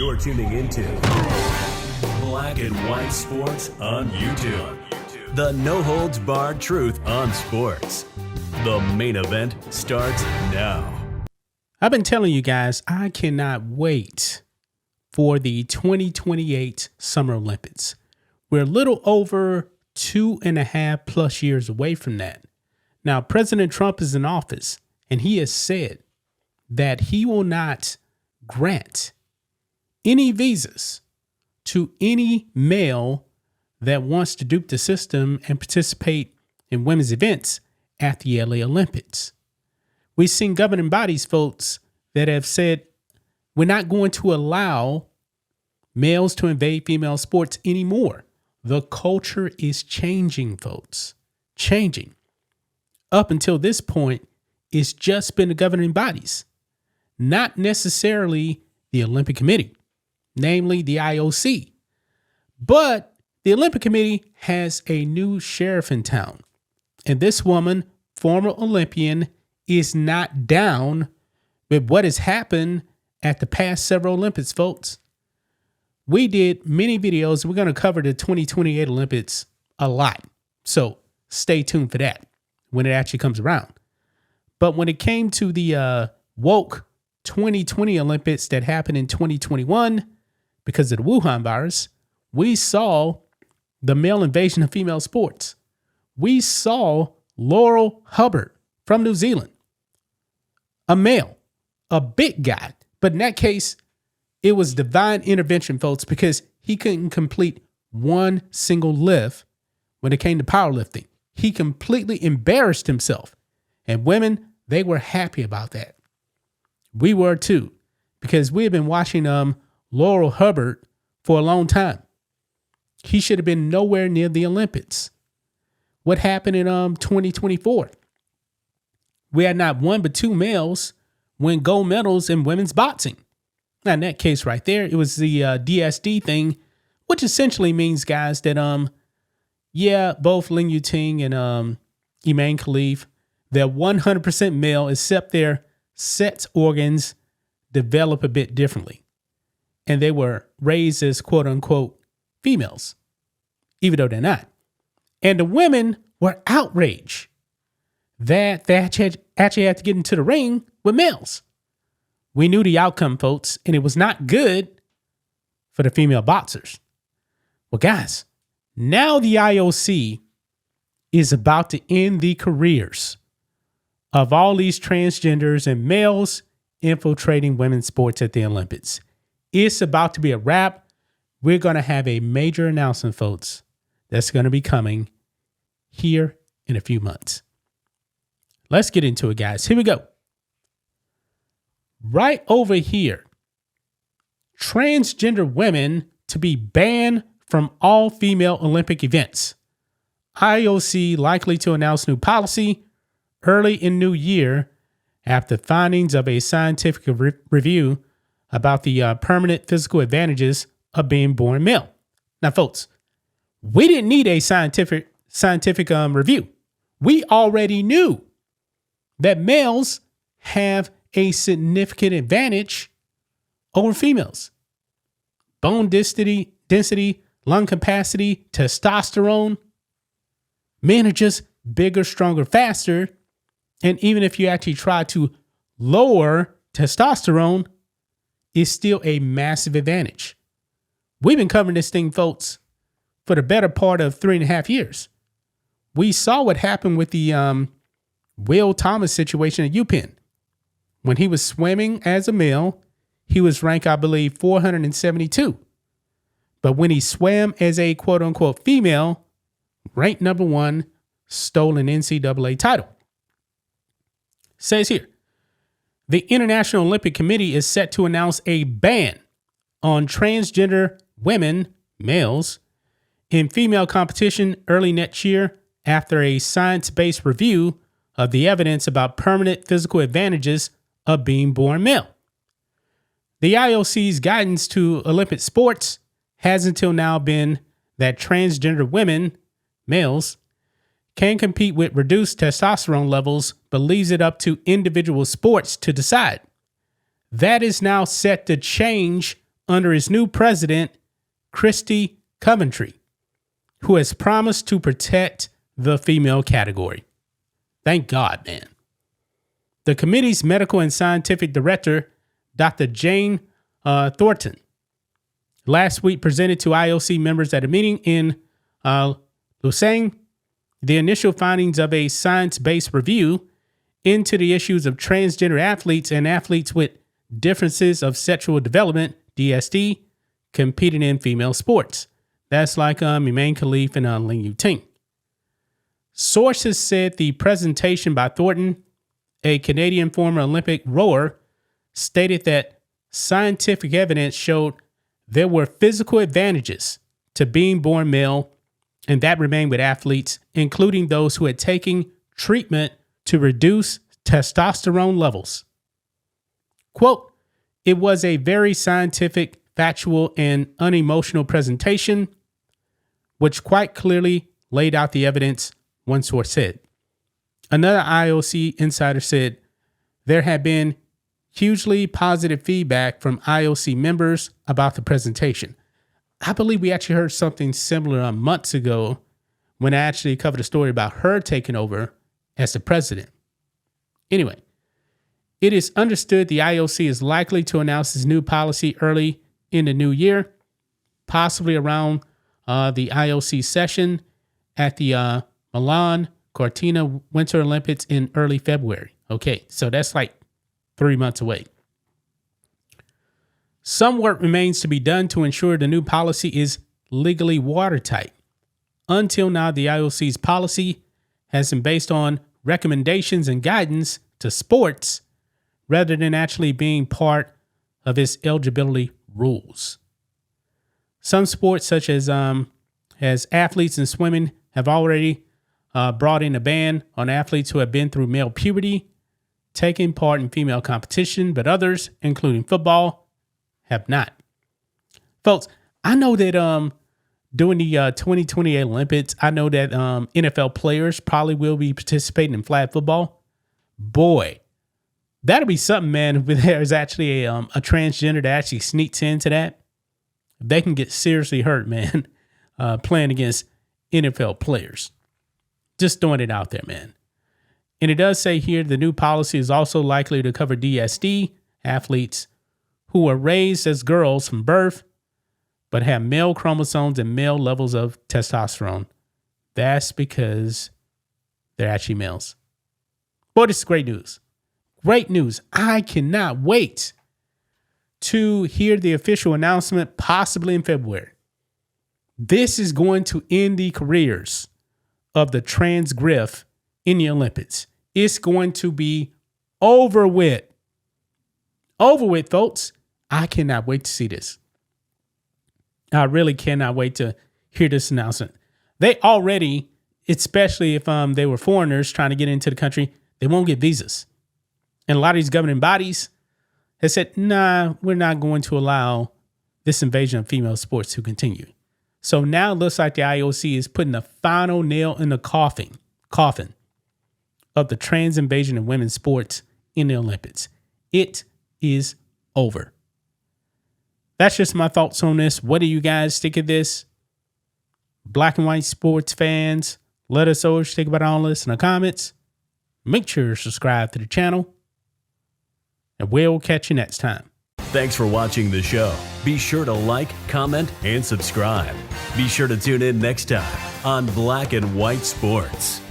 You're tuning into Black and White Sports on YouTube. The no-holds-barred truth on sports. The main event starts now. I've been telling you guys, I cannot wait for the 2028 Summer Olympics. We're a little over 2.5 plus years away from that. Now, President Trump is in office, and he has said that he will not grant any visas to any male that wants to dupe the system and participate in women's events at the LA Olympics. We've seen governing bodies, folks, that have said we're not going to allow males to invade female sports anymore. The culture is changing, folks. Changing. Up until this point, it's just been the governing bodies, not necessarily the Olympic Committee, namely the IOC. But the Olympic Committee has a new sheriff in town. And this woman, former Olympian, is not down with what has happened at the past several Olympics, folks. We did many videos. We're going to cover the 2028 Olympics a lot. So stay tuned for that when it actually comes around. But when it came to the woke 2020 Olympics that happened in 2021 because of the Wuhan virus, we saw the male invasion of female sports. We saw Laurel Hubbard from New Zealand, a male, a big guy. But in that case, it was divine intervention, folks, because he couldn't complete one single lift when it came to powerlifting. He completely embarrassed himself. And women, they were happy about that. We were too, because we have been watching Laurel Hubbard for a long time. He should have been nowhere near the Olympics. What happened in 2024? We had not one but two males win gold medals in women's boxing. Now, in that case right there, it was the DSD thing, which essentially means, guys, that both Ling Yuting and Iman Khalif, they're 100% male, except their sex organs develop a bit differently. And they were raised as quote unquote females, even though they're not. And the women were outraged that they actually had to get into the ring with males. We knew the outcome, folks, and it was not good for the female boxers. Well, guys, now the IOC is about to end the careers of all these transgenders and males infiltrating women's sports at the Olympics. It's about to be a wrap. We're going to have a major announcement, folks, that's going to be coming here in a few months. Let's get into it, guys. Here we go. Right over here, transgender women to be banned from all female Olympic events. IOC likely to announce new policy early in new year after findings of a scientific review about the permanent physical advantages of being born male. Now, folks, we didn't need a scientific review. We already knew that males have a significant advantage over females. Bone density, lung capacity, testosterone. Men are just bigger, stronger, faster. And even if you actually try to lower testosterone, it's still a massive advantage. We've been covering this thing, folks, for the better part of 3.5 years. We saw what happened with the Will Thomas situation at UPenn. When he was swimming as a male, he was ranked, I believe, 472. But when he swam as a quote unquote female, ranked number 1, stole an NCAA title. Says here, the International Olympic Committee is set to announce a ban on transgender women, males, in female competition early next year after a science-based review of the evidence about permanent physical advantages of being born male. The IOC's guidance to Olympic sports has until now been that transgender women, males, can compete with reduced testosterone levels, but leaves it up to individual sports to decide. That is now set to change under his new president, Christy Coventry, who has promised to protect the female category. Thank God, man. The committee's medical and scientific director, Dr. Jane Thornton, last week presented to IOC members at a meeting in Lausanne the initial findings of a science-based review into the issues of transgender athletes and athletes with differences of sexual development, DSD, competing in female sports. That's like Iman Khalif and Ling Yu-Ting. Sources said the presentation by Thornton, a Canadian former Olympic rower, stated that scientific evidence showed there were physical advantages to being born male, and that remained with athletes, including those who had taken treatment to reduce testosterone levels. Quote, "It was a very scientific, factual, and unemotional presentation, which quite clearly laid out the evidence," one source said. Another IOC insider said there had been hugely positive feedback from IOC members about the presentation. I believe we actually heard something similar months ago when I actually covered a story about her taking over as the president. Anyway, it is understood the IOC is likely to announce its new policy early in the new year, possibly around the IOC session at the Milan Cortina Winter Olympics in early February. Okay, so that's like 3 months away. Some work remains to be done to ensure the new policy is legally watertight. Until now, the IOC's policy has been based on recommendations and guidance to sports rather than actually being part of its eligibility rules. Some sports, such as athletes in swimming, have already brought in a ban on athletes who have been through male puberty, taking part in female competition, but others, including football, have not. Folks, I know that during the 2028 Olympics, I know that NFL players probably will be participating in flag football. Boy, that'll be something, man, if there's actually a transgender that actually sneaks into that. They can get seriously hurt, man, playing against NFL players. Just throwing it out there, man. And it does say here the new policy is also likely to cover DSD athletes who were raised as girls from birth, but have male chromosomes and male levels of testosterone. That's because they're actually males. Boy, this is great news. Great news. I cannot wait to hear the official announcement, possibly in February. This is going to end the careers of the trans griff in the Olympics. It's going to be over with. Over with, folks. I cannot wait to see this. I really cannot wait to hear this announcement. They already, especially if they were foreigners trying to get into the country, they won't get visas. And a lot of these governing bodies have said, nah, we're not going to allow this invasion of female sports to continue. So now it looks like the IOC is putting the final nail in the coffin of the trans invasion of women's sports in the Olympics. It is over. That's just my thoughts on this. What do you guys think of this? Black and white sports fans, let us know what you think about all this in the comments. Make sure to subscribe to the channel, and we'll catch you next time. Thanks for watching the show. Be sure to like, comment, and subscribe. Be sure to tune in next time on Black and White Sports.